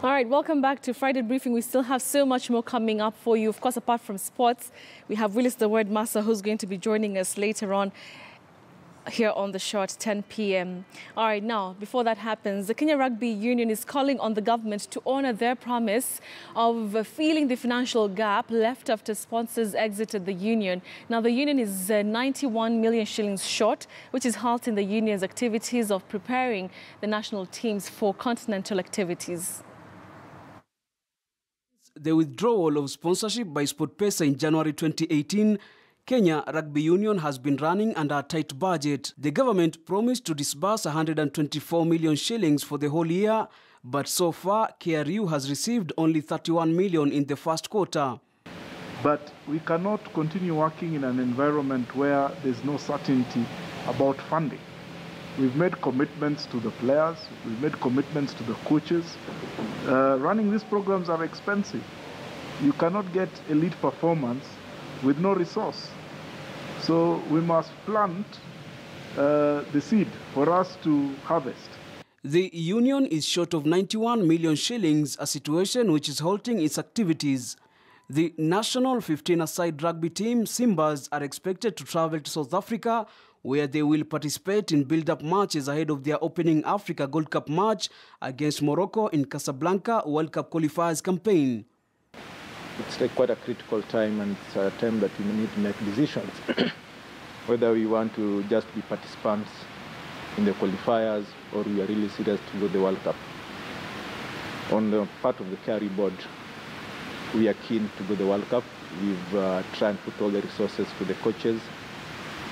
All right, welcome back to Friday Briefing. We still have so much more coming up for you. Of course, apart from sports, we have Willis the Word Master, who's going to be joining us later on here on the show at 10 p.m. All right, now, before that happens, the Kenya Rugby Union is calling on the government to honor their promise of filling the financial gap left after sponsors exited the union. Now, the union is 91 million shillings short, which is halting the union's activities of preparing the national teams for continental activities. The withdrawal of sponsorship by SportPesa in January 2018, Kenya Rugby Union has been running under a tight budget. The government promised to disburse 124 million shillings for the whole year, but so far KRU has received only 31 million in the first quarter. But we cannot continue working in an environment where there's no certainty about funding. We've made commitments to the players, we've made commitments to the coaches. Running these programs are expensive. You cannot get elite performance with no resource. So we must plant the seed for us to harvest. The union is short of 91 million shillings, a situation which is halting its activities. The national 15-a-side rugby team, Simbas, are expected to travel to South Africa, where they will participate in build-up matches ahead of their opening Africa Gold Cup match against Morocco in Casablanca World Cup qualifiers campaign. It's quite a critical time, and it's a time that we need to make decisions whether we want to just be participants in the qualifiers or we are really serious to go to the World Cup. On the part of the KRU board, we are keen to go to the World Cup. We've tried to put all the resources to the coaches.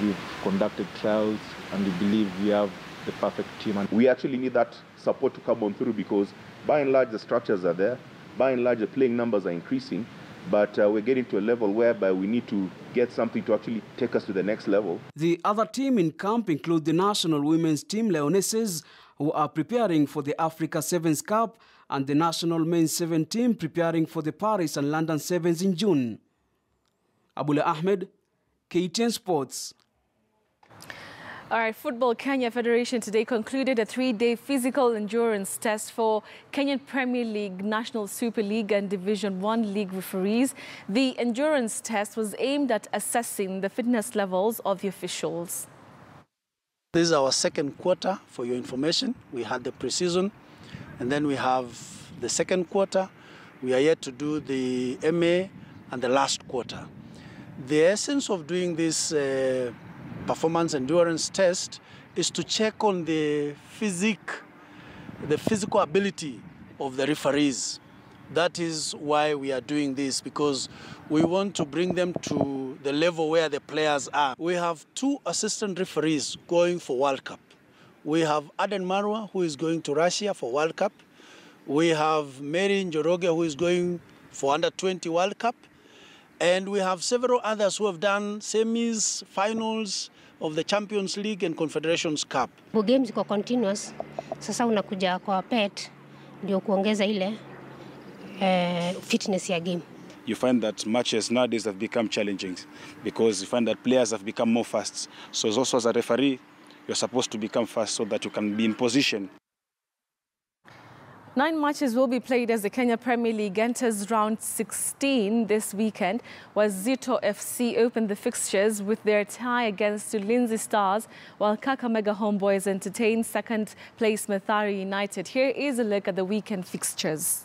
We've conducted trials, and we believe we have the perfect team. And we actually need that support to come on through, because by and large the structures are there, by and large the playing numbers are increasing, but we're getting to a level whereby we need to get something to actually take us to the next level. The other team in camp include the national women's team Lionesses, who are preparing for the Africa Sevens Cup, and the national men's 7 team preparing for the Paris and London Sevens in June. Abula Ahmed, KTN Sports. All right, Football Kenya Federation today concluded a 3-day physical endurance test for Kenyan Premier League, National Super League and Division 1 League referees. The endurance test was aimed at assessing the fitness levels of the officials. This is our second quarter, for your information. We had the pre-season, and then we have the second quarter. We are yet to do the MA and the last quarter. The essence of doing this performance endurance test is to check on the physical ability of the referees. That is why we are doing this, because we want to bring them to the level where the players are. We have 2 assistant referees going for World Cup. We have Aden Marwa, who is going to Russia for World Cup. We have Mary Njoroge, who is going for Under-20 World Cup. And we have several others who have done semis, finals of the Champions League and Confederations Cup. Games ziko continuous. Sasa unakuja kwa pet ndio kuongeza ile fitness ya game. You find that matches nowadays have become challenging because you find that players have become more fast. So also as a referee, you're supposed to become fast so that you can be in position. 9 matches will be played as the Kenya Premier League enters round 16 this weekend, where Zito FC opened the fixtures with their tie against Ulinzi Stars, while Kakamega Homeboys entertained second-place Mathare United. Here is a look at the weekend fixtures.